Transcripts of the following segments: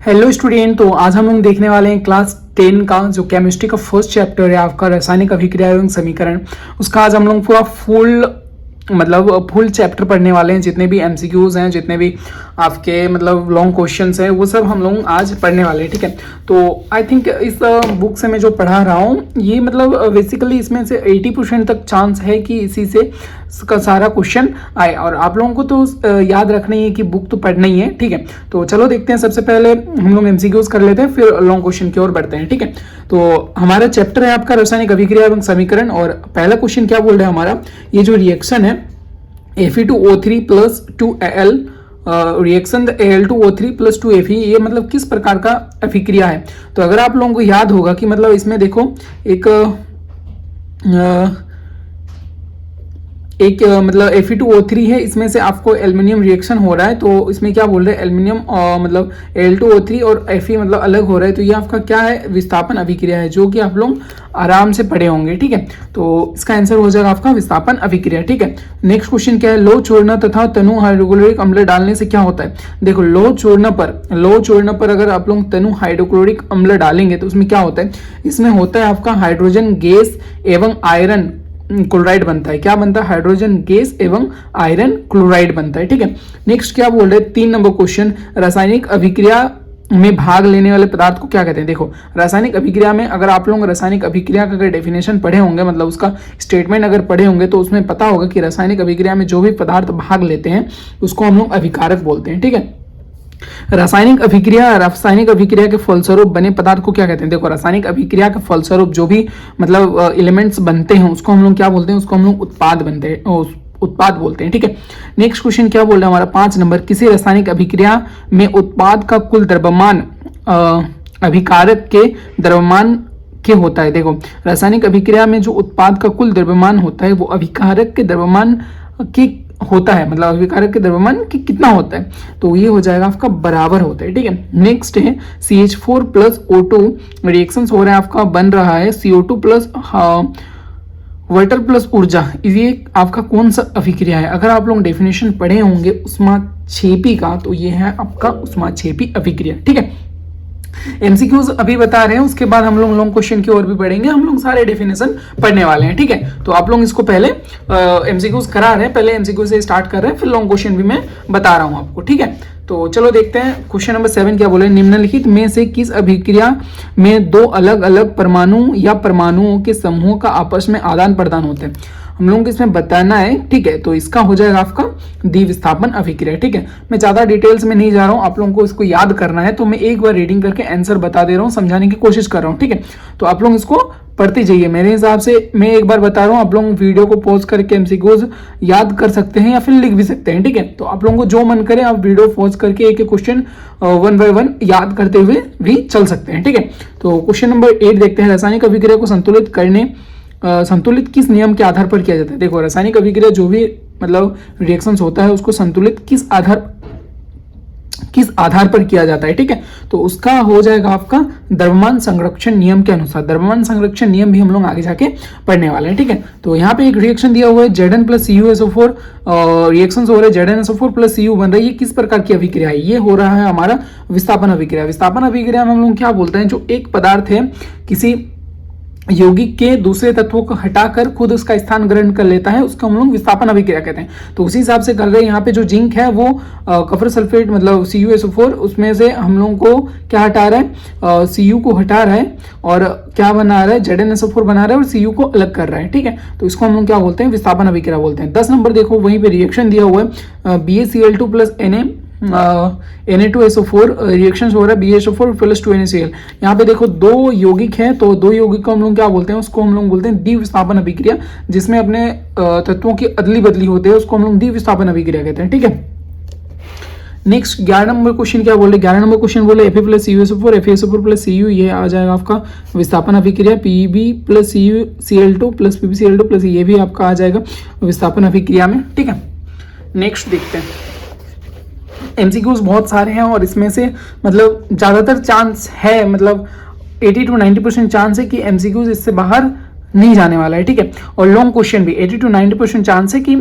Hello student. तो आज हम लोग देखने वाले हैं क्लास 10 का जो केमिस्ट्री का फर्स्ट चैप्टर है आपका रासायनिक अभिक्रिया एवं समीकरण। उसका आज हम लोग पूरा फुल चैप्टर पढ़ने वाले हैं। जितने भी एमसीक्यूज हैं, जितने भी आपके लॉन्ग क्वेश्चंस हैं, वो सब हम लोग आज पढ़ने वाले हैं। ठीक है, तो आई थिंक इस बुक से मैं जो पढ़ा रहा हूँ ये बेसिकली इसमें से 80% तक चांस है कि इसी से का सारा क्वेश्चन आए। और आप लोगों को तो याद रखना ही है कि बुक तो पढ़ना ही है। ठीक है, तो चलो देखते हैं। सबसे पहले हम लोग एमसीक्यूज कर लेते हैं, फिर लॉन्ग क्वेश्चन की ओर बढ़ते हैं। ठीक है, तो हमारा चैप्टर है आपका रासायनिक अभिक्रिया एवं समीकरण। और पहला क्वेश्चन क्या बोल रहा है हमारा, ये जो रिएक्शन है Fe2O3 plus 2Al reaction Al2O3 plus 2Fe, ये किस प्रकार का अभिक्रिया है। तो अगर आप लोगों को याद होगा कि इसमें देखो एक Fe2O3 है, इसमें से आपको एल्युमिनियम रिएक्शन हो रहा है। तो इसमें क्या बोल रहे हैं, एल्युमिनियम Al2O3 और Fe अलग हो रहा है। तो ये आपका क्या है, विस्थापन अभिक्रिया है, जो कि आप लोग आराम से पढ़े होंगे। ठीक है, तो इसका आंसर हो जाएगा आपका विस्थापन अभिक्रिया। ठीक है, नेक्स्ट क्वेश्चन क्या है, लौह छोड़ना तथा तनु हाइड्रोक्लोरिक अम्ल डालने से क्या होता है। देखो लौह छोड़ना पर अगर आप लोग तनु हाइड्रोक्लोरिक अम्ल डालेंगे तो उसमें क्या होता है, इसमें होता है आपका हाइड्रोजन गैस एवं आयरन क्लोराइड बनता है। क्या बनता है, हाइड्रोजन गैस एवं आयरन क्लोराइड बनता है। ठीक है, नेक्स्ट क्या बोल रहे हैं, 3 नंबर क्वेश्चन, रासायनिक अभिक्रिया में भाग लेने वाले पदार्थ को क्या कहते हैं। देखो रासायनिक अभिक्रिया में अगर आप लोग रासायनिक अभिक्रिया का अगर डेफिनेशन पढ़े होंगे, उसका स्टेटमेंट अगर पढ़े होंगे, तो उसमें पता होगा कि रासायनिक अभिक्रिया में जो भी पदार्थ भाग लेते हैं उसको हम लोग अभिकारक बोलते हैं। ठीक है, रासायनिक अभिक्रिया के फलस्वरूप बने पदार्थ को क्या कहते हैं। देखो रासायनिक अभिक्रिया के फलस्वरूप जो भी एलिमेंट्स बनते हैं उसको हम लोग क्या बोलते हैं, उसको हम लोग उत्पाद बोलते हैं। ठीक है, नेक्स्ट क्वेश्चन क्या बोल रहा है हमारा 5 नंबर, किसी रासायनिक अभिक्रिया में उत्पाद का कुल द्रव्यमान अभिकारक के द्रव्यमान के होता है। देखो रासायनिक अभिक्रिया में जो उत्पाद का कुल द्रव्यमान होता है वो अभिकारक के द्रव्यमान के होता है, अभिकारक के द्रव्यमान की कितना होता है, तो ये हो जाएगा आपका बराबर होता है। ठीक है, नेक्स्ट है CH4 प्लस O2 रिएक्शन हो रहा है, आपका बन रहा है CO2 प्लस वाटर प्लस ऊर्जा। ये आपका कौन सा अभिक्रिया है। अगर आप लोग डेफिनेशन पढ़े होंगे ऊष्माक्षेपी का, तो ये है आपका ऊष्माक्षेपी अभिक्रिया। ठीक है, एमसीक्यूज अभी बता रहे हैं, उसके बाद हम लोग लॉन्ग क्वेश्चन की ओर भी बढ़ेंगे। हम लोग सारे डेफिनेशन पढ़ने वाले हैं। ठीक है, तो आप लोग इसको पहले एमसीक्यूज करा रहे हैं, पहले एमसीक्यू से स्टार्ट कर रहे हैं, फिर लॉन्ग क्वेश्चन भी मैं बता रहा हूं आपको। ठीक है, तो चलो देखते हैं क्वेश्चन नंबर 7 क्या बोले, निम्नलिखित में से किस अभिक्रिया में 2 अलग अलग परमाणु या परमाणुओं के समूह का आपस में आदान प्रदान होते हैं। हम लोगों को इसमें बताना है। ठीक है, तो इसका हो जाएगा आपका द्विविस्थापन अभिक्रिया। ठीक है, मैं ज्यादा डिटेल्स में नहीं जा रहा हूं, आप लोगों को इसको याद करना है, तो मैं एक बार रीडिंग करके आंसर बता दे रहा हूं, समझाने की कोशिश कर रहा हूं। ठीक है, तो आप लोग इसको पढ़ते जाइए। मेरे हिसाब से मैं एक बार बता रहा हूँ, आप लोग वीडियो को पॉज करके एमसीक्यूज याद कर सकते हैं या फिर लिख भी सकते हैं। ठीक है, तो आप लोगों को जो मन करे आप वीडियो पॉज करके एक एक क्वेश्चन 1 बाय 1 याद करते हुए भी चल सकते हैं। ठीक है, तो क्वेश्चन नंबर 8 देखते हैं, रासायनिक अभिक्रिया को संतुलित किस नियम के आधार पर किया जाता है। देखो रासायनिक अभिक्रिया जो भी रिएक्शंस होता है उसको संतुलित किस आधार पर किया जाता है। ठीक है, तो उसका हो जाएगा आपका द्रव्यमान संरक्षण नियम के अनुसार। द्रव्यमान संरक्षण नियम भी हम लोग आगे जाके पढ़ने वाले हैं। ठीक है, तो यहाँ पे एक रिएक्शन दिया हुआ है Zn प्लस CuSO4 रिएक्शन हो रहे हैं, ZnSO4 प्लस Cu बन रहा है। ये किस प्रकार की अभिक्रिया है, ये हो रहा है हमारा विस्थापन अभिक्रिया। विस्थापन अभिक्रिया में हम लोग क्या बोलते हैं, जो एक पदार्थ है किसी यौगिक के दूसरे तत्वों को हटाकर खुद उसका स्थान ग्रहण कर लेता है, उसको हम लोग विस्थापन अभिक्रिया कहते हैं। तो उसी हिसाब से कर रहे हैं, यहाँ पे जो जिंक है वो कपर सल्फेट CuSO4, उसमें से हम लोगों को क्या हटा रहा है, Cu को हटा रहा है और क्या बना रहा है, ZnSO4 बना रहा है और Cu को अलग कर रहा है। ठीक है, तो इसको हम लोग क्या बोलते हैं, विस्थापन अभिक्रिया बोलते हैं। 10 नंबर देखो, वहीं पे रिएक्शन दिया हुआ है BaCl2 प्लस Na2SO4 रिएक्शन हो रहा है BaSO4 प्लस 2NaCl। यहाँ पे देखो 2 यौगिक हैं, तो 2 यौगिक को हम लोग क्या बोलते हैं, उसको हम लोग बोलते हैं द्विविस्थापन अभिक्रिया, जिसमें अपने तत्वों की अदली बदली होते हैं, उसको हम लोग द्विविस्थापन अभिक्रिया कहते हैं। ठीक है, नेक्स्ट 11 नंबर क्वेश्चन क्या बोले, 11 नंबर क्वेश्चन बोले Fe plus CuSO4 FeSO4 plus Cu, ये आ जाएगा आपका विस्थापन अभिक्रिया। Pb plus Cl2 plus PbCl2 plus ये भी आपका आ जाएगा विस्थापन अभिक्रिया में। ठीक है, नेक्स्ट देखते हैं। एमसीक्यूज बहुत सारे हैं और इसमें से ज़्यादातर चांस है 80 to 90% चांस है कि एमसीक्यूज इससे बाहर नहीं जाने वाला है। ठीक है, और लॉन्ग क्वेश्चन भी 80 to 90% चांस है कि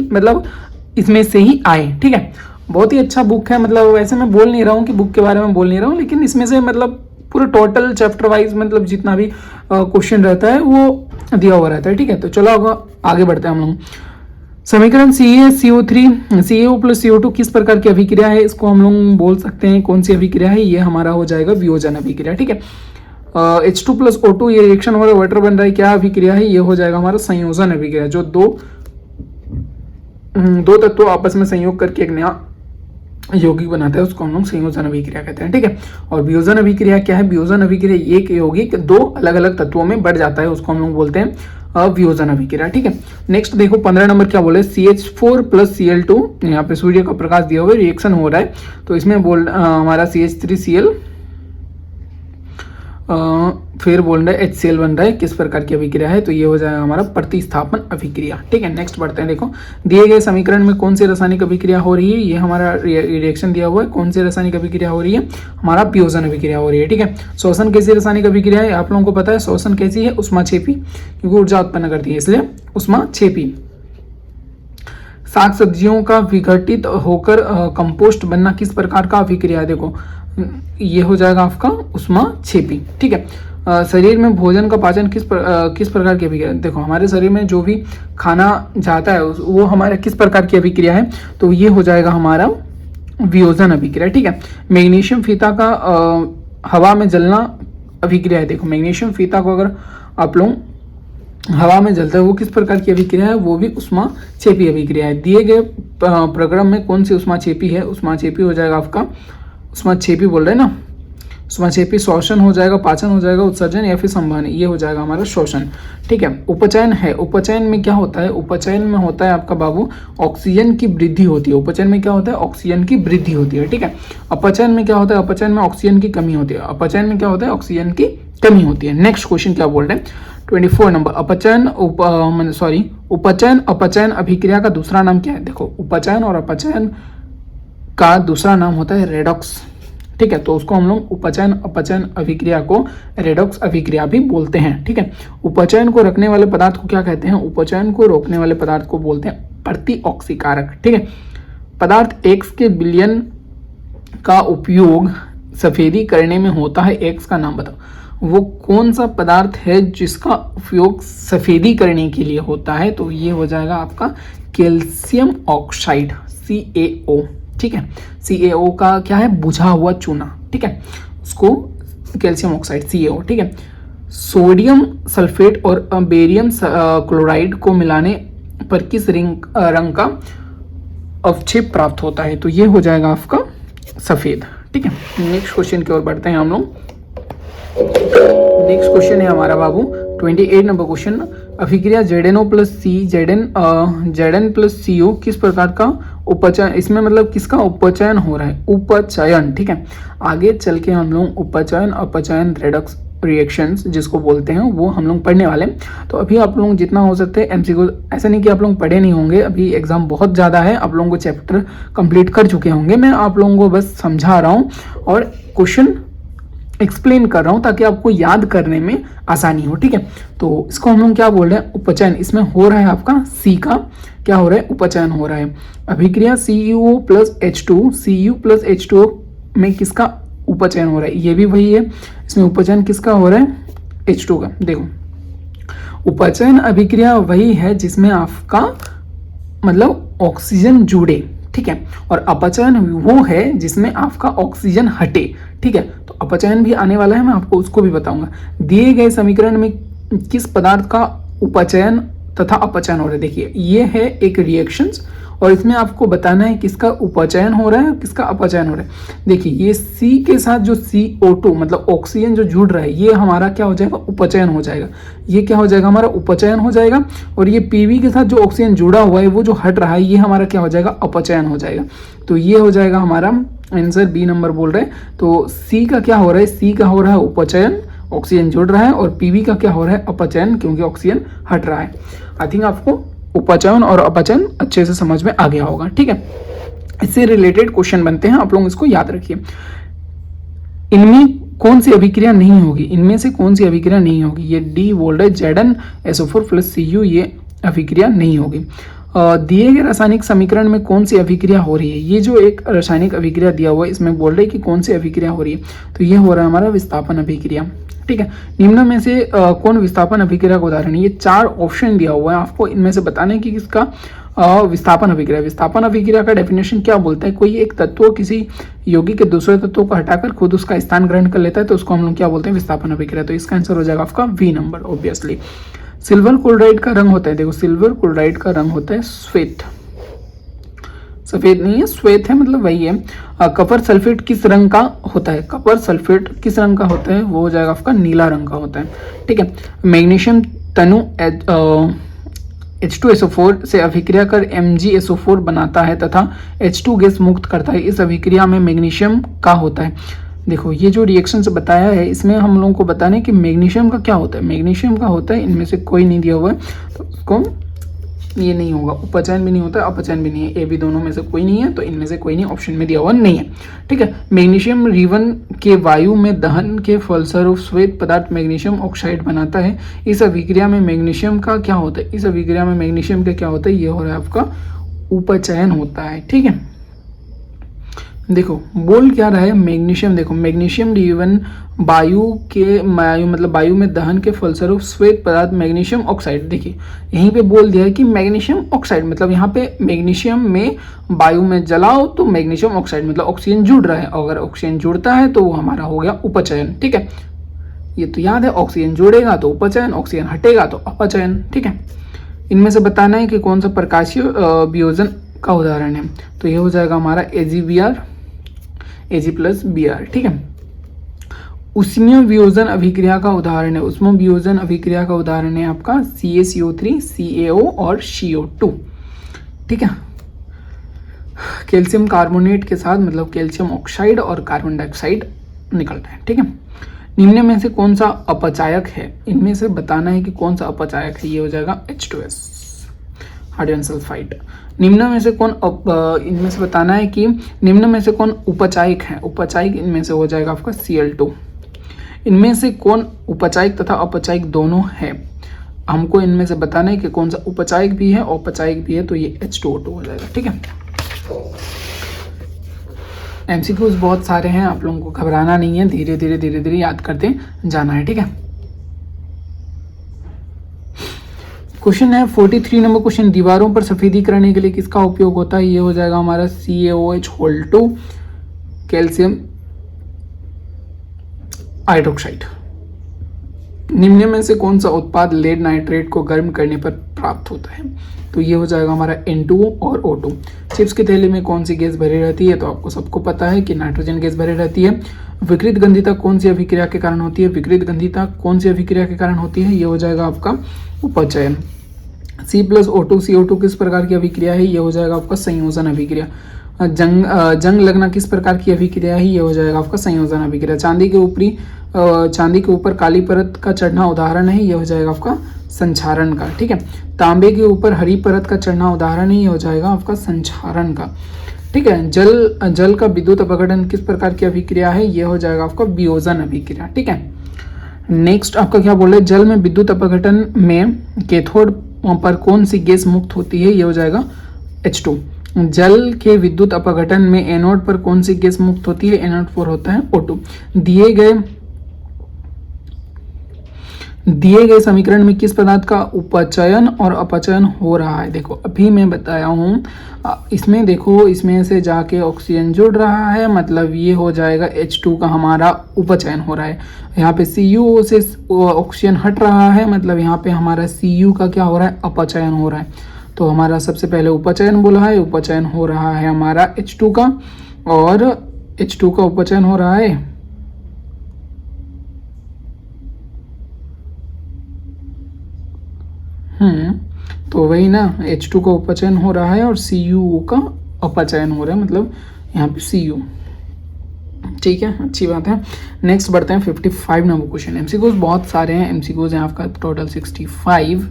इसमें से ही आए। ठीक है, बहुत ही अच्छा बुक है। मतलब वैसे मैं बोल नहीं रहा हूँ कि बुक के बारे में बोल नहीं रहा हूँ, लेकिन इसमें से मतलब पूरे टोटल चैप्टर वाइज मतलब जितना भी क्वेश्चन रहता है वो दिया हुआ रहता है। ठीक है, तो चलो अब आगे बढ़ते हैं हम लोग। समीकरण CaCO3 CaO प्लस CO2 किस प्रकार की अभिक्रिया है? इसको हम लोग बोल सकते हैं कौन सी अभिक्रिया है? ये हमारा हो जाएगा वियोजन अभिक्रिया। ठीक है, H2 प्लस O2 ये रिएक्शन हमारा वाटर बन रहा है, क्या अभिक्रिया है? ये हो जाएगा हमारा संयोजन अभिक्रिया। जो दो तत्व आपस में संयोग करके एक नया यौगिक बनाता है उसको हम लोग संयोजन अभिक्रिया कहते हैं। ठीक है, और वियोजन अभिक्रिया क्या है? वियोजन अभिक्रिया एक यौगिक दो अलग अलग तत्वों में बढ़ जाता है, उसको हम लोग बोलते हैं वियोजन अभिक्रिया। ठीक है, नेक्स्ट देखो 15 नंबर क्या बोले, CH4 प्लस Cl2, यहाँ पे सूर्य का प्रकाश दिया हुआ है, रिएक्शन हो रहा है, तो इसमें हमारा CH3Cl फिर बोल रहे हैं HCl बन रहा है, किस प्रकार की अभिक्रिया है? तो ये हो जाएगा हमारा प्रतिस्थापन अभिक्रिया। ठीक है, नेक्स्ट बढ़ते हैं। देखो दिए गए समीकरण में कौन सी रासायनिक अभिक्रिया हो रही है? ये हमारा रिएक्शन दिया हुआ है, कौन सी रासायनिक अभिक्रिया हो रही है? हमारा वियोजन अभिक्रिया हो रही है। ठीक है, शोषण कैसी रासायनिक अभिक्रिया है? आप लोगों को पता है शोषण कैसी है? उष्माक्षेपी, क्योंकि ऊर्जा उत्पन्न करती है इसलिए उष्माक्षेपी। साग सब्जियों का विघटित होकर कंपोस्ट बनना किस प्रकार का अभिक्रिया है? देखो ये हो जाएगा आपका उष्माक्षेपी। ठीक है, शरीर में भोजन का पाचन किस प्रकार की अभिक्रिया? देखो हमारे शरीर में जो भी खाना जाता है वो हमारे किस प्रकार की अभिक्रिया है? तो ये हो जाएगा हमारा वियोजन अभिक्रिया। ठीक है, मैग्नीशियम फीता का हवा में जलना अभिक्रिया है। देखो मैग्नीशियम फीता को अगर आप लोग हवा में जलता है वो किस प्रकार की अभिक्रिया है? वो भी उष्माक्षेपी अभिक्रिया है। दिए गए प्रक्रम में कौन सी उष्माक्षेपी है? उष्माक्षेपी हो जाएगा आपका उष्माक्षेपी बोल रहे हैं ना, उष्माक्षेपी शोषण हो जाएगा, पाचन हो जाएगा, उत्सर्जन या फिर संवहन, ये हो जाएगा हमारा शोषण। ठीक है, उपचयन है। उपचयन में क्या होता है? उपचयन में होता है आपका बाबू ऑक्सीजन की वृद्धि होती है। उपचयन में क्या होता है? ऑक्सीजन की वृद्धि होती है। ठीक है, अपचयन में क्या होता है? अपचयन में ऑक्सीजन की कमी होती है। अपचयन में क्या होता है? ऑक्सीजन की कमी होती है। नेक्स्ट क्वेश्चन क्या बोल रहे हैं? 24 नंबर, उपचयन अपचयन अभिक्रिया का दूसरा नाम क्या है? देखो उपचयन और अपचयन का दूसरा नाम होता है रेडॉक्स। ठीक है, तो उसको हम लोग उपचयन अपचयन अभिक्रिया को रेडॉक्स अभिक्रिया भी बोलते हैं। ठीक है, उपचयन को रखने वाले पदार्थ को क्या कहते हैं? उपचयन को रोकने वाले पदार्थ को बोलते हैं प्रतिऑक्सीकारक। ठीक है, पदार्थ X के विलयन का उपयोग सफेदी करने में होता है, X का नाम बताओ। वो कौन सा पदार्थ है जिसका उपयोग सफेदी करने के लिए होता है? तो ये हो जाएगा आपका कैल्शियम ऑक्साइड, CaO। ठीक है, CaO का क्या है? बुझा हुआ चूना। ठीक है, उसको कैल्शियम ऑक्साइड CaO। ठीक है, सोडियम सल्फेट और बेरियम क्लोराइड को मिलाने पर किस रंग का अवक्षेप प्राप्त होता है? तो ये हो जाएगा आपका सफेद। ठीक है, नेक्स्ट क्वेश्चन की ओर बढ़ते हैं हम लोग। नेक्स्ट क्वेश्चन है हमारा बाबू 28 नंबर क्वेश्चन, अभिक्रिया ZnO plus C Zn plus CO किस प्रकार का उपचयन, इसमें मतलब किसका उपचयन हो रहा है? उपचयन। ठीक है, आगे चल के हम लोग उपचयन अपचयन रेडॉक्स रिएक्शंस जिसको बोलते हैं वो हम लोग पढ़ने वाले हैं। तो अभी आप लोग जितना हो सकते हैं MCQ, ऐसा नहीं कि आप लोग पढ़े नहीं होंगे, अभी एग्जाम बहुत ज़्यादा है, आप लोगों को चैप्टर कंप्लीट कर चुके होंगे, मैं आप लोगों को बस समझा रहा हूँ और क्वेश्चन एक्सप्लेन कर रहा हूं ताकि आपको याद करने में आसानी हो। ठीक है, तो इसको हम लोग क्या बोल रहे हैं? उपचयन। इसमें हो रहा है आपका C का क्या हो रहा है? उपचयन हो रहा है। अभिक्रिया CuO plus H2 Cu plus H2O में किसका उपचयन हो रहा है? ये भी वही है, इसमें उपचयन किसका हो रहा है? H2 का। देखो उपचयन अभिक्रिया वही है जिसमें आपका मतलब ऑक्सीजन जुड़े। ठीक है, और अपचयन वो है जिसमें आपका ऑक्सीजन हटे। ठीक है, तो अपचयन भी आने वाला है, मैं आपको उसको भी बताऊंगा। दिए गए समीकरण में किस पदार्थ का उपचयन तथा अपचयन हो रहा है? देखिए ये है एक रिएक्शंस और इसमें आपको बताना है किसका उपचयन हो रहा है किसका अपचयन हो रहा है। देखिए ये C के साथ जो CO2 मतलब ऑक्सीजन जो जुड़ रहा है ये हमारा क्या हो जाएगा? उपचयन हो जाएगा। ये क्या हो जाएगा? हमारा उपचयन हो जाएगा। और ये PV के साथ जो ऑक्सीजन जुड़ा हुआ है वो जो हट रहा है ये हमारा क्या हो जाएगा? अपचयन हो जाएगा। तो ये हो जाएगा हमारा आंसर B नंबर बोल रहे हैं। तो C का क्या हो रहा है? C का हो रहा है उपचयन, ऑक्सीजन जुड़ रहा है, और PV का क्या हो रहा है? अपचयन, क्योंकि ऑक्सीजन हट रहा है। आई थिंक आपको उपचयन और अपचयन अच्छे से समझ में आ गया होगा। ठीक है, इससे रिलेटेड क्वेश्चन बनते हैं, आप लोग इसको याद रखिए। इनमें कौन सी अभिक्रिया नहीं होगी? इनमें से कौन सी अभिक्रिया नहीं होगी? ये D बोल रहे Zn SO4 प्लस Cu ये अभिक्रिया नहीं होगी। दिए गए रासायनिक समीकरण में कौन सी अभिक्रिया हो रही है। ये जो एक रासायनिक अभिक्रिया दिया हुआ है इसमें बोल रहे हैं कि कौन सी अभिक्रिया हो रही है, तो ये हो रहा है हमारा विस्थापन अभिक्रिया। ठीक है, निम्न में से कौन विस्थापन अभिक्रिया का उदाहरण है। ये 4 ऑप्शन दिया हुआ है आपको, इनमें से बताने की किसका विस्थापन अभिक्रिया। विस्थापन अभिक्रिया का डेफिनेशन क्या बोलता है, कोई एक तत्व किसी यौगिक के दूसरे तत्व को हटाकर खुद उसका स्थान ग्रहण कर लेता है तो उसको हम लोग क्या बोलते हैं, विस्थापन अभिक्रिया। तो इसका आंसर हो जाएगा आपका B number obviously. Silver chloride का रंग होता है, देखो सिल्वर क्लोराइड का रंग होता है श्वेत, सफेद नहीं है श्वेत है, मतलब वही है। कपर सल्फेट किस रंग का होता है, कपर सल्फेट किस रंग का होता है, वो हो जाएगा आपका नीला रंग का होता है। ठीक है, मैग्नीशियम तनु H2SO4 से अभिक्रिया कर MgSO4 बनाता है तथा H2 गैस मुक्त करता है। इस अभिक्रिया में मैग्नीशियम का होता है। देखो ये जो रिएक्शन से बताया है इसमें हम लोगों को बताने कि मैग्नीशियम का क्या होता है। मैग्नीशियम का होता है, इनमें से कोई नहीं दिया हुआ है तो उसको ये नहीं होगा, उपचयन भी नहीं होता अपचयन भी नहीं है, ए बी दोनों में से कोई नहीं है, तो इनमें से कोई नहीं, ऑप्शन में दिया हुआ नहीं है। ठीक है, मैग्नीशियम रिवन के वायु में दहन के फलस्वरूप श्वेत पदार्थ मैग्नीशियम ऑक्साइड बनाता है। इस अभिक्रिया में मैग्नीशियम का क्या होता है, इस अभिक्रिया में मैग्नीशियम का क्या होता है, ये हो रहा है आपका उपचयन होता है। ठीक है, देखो बोल क्या रहा है मैग्नीशियम, देखो मैग्नीशियम रिवन वायु में दहन के फलस्वरूप श्वेत पदार्थ मैग्नीशियम ऑक्साइड, देखिए यहीं पे बोल दिया है कि मैग्नीशियम ऑक्साइड, मतलब यहाँ पे मैग्नीशियम में वायु में जलाओ तो मैग्नीशियम ऑक्साइड मतलब ऑक्सीजन जुड़ रहा है, अगर ऑक्सीजन जुड़ता है तो वो हमारा हो गया उपचयन। ठीक है, ये तो याद है, ऑक्सीजन जुड़ेगा तो उपचयन, ऑक्सीजन हटेगा तो अपचयन। ठीक है, इनमें से बताना है कि कौन सा प्रकाशीय वियोजन का उदाहरण है, तो ये हो जाएगा हमारा AgBr Ag+Br। ठीक है, उष्मीय वियोजन अभिक्रिया का उदाहरण है, उष्म वियोजन अभिक्रिया का उदाहरण है आपका CaCO3 CaO और CO2। ठीक है, कैल्शियम कार्बोनेट के साथ मतलब कैल्शियम ऑक्साइड और कार्बन डाइऑक्साइड निकलता है। ठीक है, निम्न में से कौन सा अपचायक है, इनमें से बताना है कि कौन सा अपचायक है, ये हो जाएगा H2S हाइड्रोजन सल्फाइड। निम्न में से कौन इनमें से बताना है कि निम्न में से कौन उपचायक है, उपचायक इनमें से हो जाएगा आपका Cl2। इनमें से कौन उपचायक तथा अपचायक दोनों है, हमको इनमें से बताना है कि कौन सा उपचायक भी है औपचायक भी है, तो ये H2O2 हो जाएगा। ठीक है, MCQs बहुत सारे हैं, आप लोगों को घबराना नहीं है, धीरे धीरे याद करते जाना है। ठीक है, क्वेश्चन है 43 नंबर क्वेश्चन, दीवारों पर सफेदी करने के लिए किसका उपयोग होता है, ये हो जाएगा हमारा CaOH2 कैल्शियम हाइड्रोक्साइड। निम्न में से कौन सा उत्पाद लेड नाइट्रेट को गर्म करने पर प्राप्त होता है, तो ये हो जाएगा हमारा N2O और O2। चिप्स के थैले में कौन सी गैस भरी रहती है, तो आपको सबको पता है कि नाइट्रोजन गैस भरी रहती है। विकृत गंधिता कौन सी अभिक्रिया के कारण होती है, विकृत गंधिता कौन सी अभिक्रिया के कारण होती है, ये हो जाएगा आपका उपचयन। C+O2 CO2 किस प्रकार की अभिक्रिया है, ये हो जाएगा आपका संयोजन अभिक्रिया। जंग लगना किस प्रकार की अभिक्रिया है, ये हो जाएगा आपका संयोजन अभिक्रिया। चांदी के ऊपर काली परत का चढ़ना उदाहरण है, ये हो जाएगा आपका संक्षारण का। ठीक है, तांबे के ऊपर हरी परत का चढ़ना उदाहरण है, ये हो जाएगा आपका संक्षारण का। ठीक है, जल का विद्युत अपघटन किस प्रकार की अभिक्रिया है, ये हो जाएगा आपका वियोजन अभिक्रिया। ठीक है, नेक्स्ट आपका क्या बोल रहे हैं, जल में विद्युत अपघटन में कैथोड पर कौन सी गैस मुक्त होती है, ये हो जाएगा H2। जल के विद्युत अपघटन में एनोड पर कौन सी गैस मुक्त होती है, एनोड पर होता है O2। दिए गए समीकरण में किस पदार्थ का उपचयन और अपचयन हो रहा है, देखो अभी मैं बताया हूँ, इसमें देखो इसमें से जाके ऑक्सीजन जुड़ रहा है, मतलब ये हो जाएगा H2 का हमारा उपचयन हो रहा है। यहाँ पे CuO से ऑक्सीजन हट रहा है, मतलब यहाँ पे हमारा Cu का क्या हो रहा है, अपचयन हो रहा है। तो हमारा सबसे पहले उपचयन बोला है, उपचयन हो रहा है हमारा H2 का, और H2 का उपचयन हो रहा है तो वही ना, H2 का उपचयन हो रहा है और CuO का अपचयन हो रहा है, मतलब यहाँ पे Cu। ठीक है, अच्छी बात है। नेक्स्ट बढ़ते हैं 55 नंबर क्वेश्चन। MCQs बहुत सारे हैं, MCQs हैं आपका टोटल 65,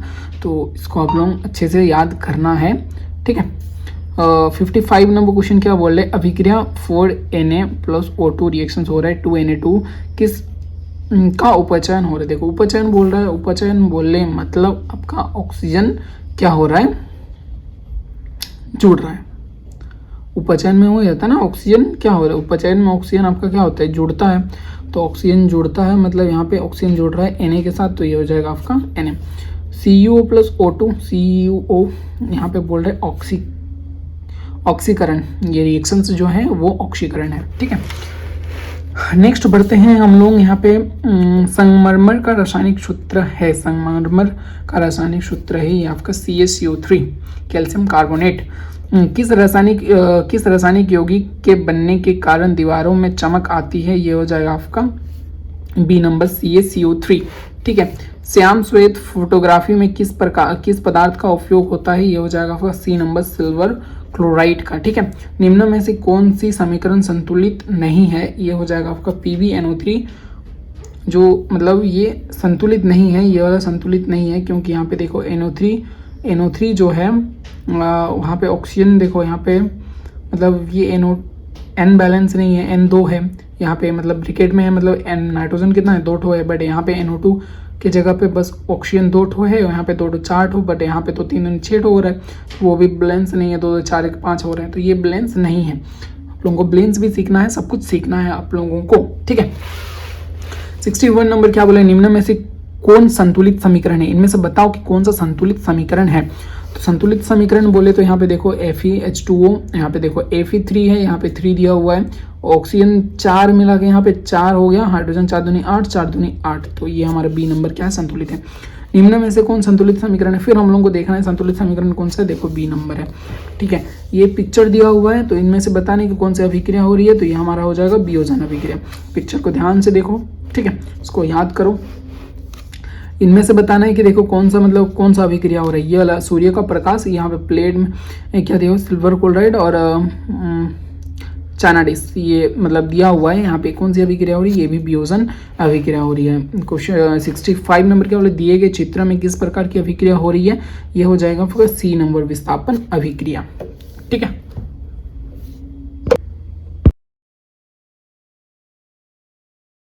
तो इसको आप लोग अच्छे से याद करना है। ठीक है, 55 नंबर क्वेश्चन क्या बोल रहे हैं, अभिक्रिया 4Na+O2 रिएक्शन हो रहा है 2Na2 किस का उपचयन हो रहा है। देखो उपचयन बोल रहा है, उपचयन बोलने मतलब आपका ऑक्सीजन क्या हो रहा है, जुड़ रहा है। उपचयन में हो जाता है ना, ऑक्सीजन क्या हो रहा है, उपचयन में ऑक्सीजन आपका क्या होता है, जुड़ता है। तो ऑक्सीजन जुड़ता है मतलब यहाँ पे ऑक्सीजन जुड़ रहा है Na के साथ, तो ये हो जाएगा आपका Na। CuO plus O2, CuO यहाँ पे बोल रहे ऑक्सीकरण, ये रिएक्शंस जो है वो ऑक्सीकरण है, ठीक है। नेक्स्ट बढ़ते हैं हम लोग यहाँ पे, संगमरमर का रासायनिक सूत्र है, संगमरमर का रासायनिक सूत्र है ये आपका CaCO3, कैल्शियम कार्बोनेट। किस रासायनिक यौगिक के बनने के कारण दीवारों में चमक आती है, ये हो जाएगा आपका बी नंबर CaCO3, ठीक है। श्याम श्वेत फोटोग्राफी में किस पदार्थ का उपयोग होता है, ये हो जाएगा आपका सी नंबर सिल्वर क्लोराइड का, ठीक है। निम्न में से कौन सी समीकरण संतुलित नहीं है, ये हो जाएगा आपका PbNO3, जो मतलब ये संतुलित नहीं है, ये वाला संतुलित नहीं है, क्योंकि यहाँ पे देखो NO3 जो है वहाँ पे ऑक्सीजन देखो यहाँ पे मतलब ये N बैलेंस नहीं है, N2 है यहाँ पे, मतलब ब्रिकेट में है, मतलब नाइट्रोजन कितना है 2 ठो है, बट यहाँ पे NO2 की जगह पे बस ऑक्सीजन 2 ठो है, यहाँ पे 2 ठो 4 ठो, बट यहाँ पे तो 3 6 ठो हो रहा है, वो भी बैलेंस नहीं है, 2 4 5 हो रहे हैं, तो ये बैलेंस नहीं है। आप लोगों को बैलेंस भी सीखना है, सब कुछ सीखना है आप लोगों को, ठीक है। 61 नंबर क्या बोले, निम्न में से कौन संतुलित समीकरण है, इनमें से बताओ कि कौन सा संतुलित समीकरण है। तो संतुलित समीकरण बोले तो यहाँ पे देखो FeH2O, यहाँ पे देखो Fe3 है, यहाँ पे 3 दिया हुआ है, ऑक्सीजन 4 मिला के यहाँ पे 4 हो गया, हाइड्रोजन 4 दूनी 8, 4 दूनी 8, तो ये हमारा बी नंबर क्या है, संतुलित है। निम्न में से कौन संतुलित समीकरण है, फिर हम लोगों को देखना है संतुलित समीकरण कौन सा है, देखो बी नंबर है, ठीक है। ये पिक्चर दिया हुआ है, तो इनमें से बताने की कौन सी अभिक्रिया हो रही है, तो ये हमारा हो जाएगा वियोजन अभिक्रिया। पिक्चर को ध्यान से देखो, ठीक है, इसको याद करो। इनमें से बताना है कि देखो कौन सा अभिक्रिया हो रहा है, ये वाला सूर्य का प्रकाश, यहाँ पे प्लेट में क्या दिया, सिल्वर क्लोराइड और चाइनाडिस, ये मतलब दिया हुआ है, यहाँ पे कौन सी अभिक्रिया हो रही है, ये भी वियोजन अभिक्रिया हो रही है। क्वेश्चन 65 नंबर क्या बोले, दिए गए चित्र में किस प्रकार की अभिक्रिया हो रही है, ये हो जाएगा सी नंबर विस्थापन अभिक्रिया, ठीक है।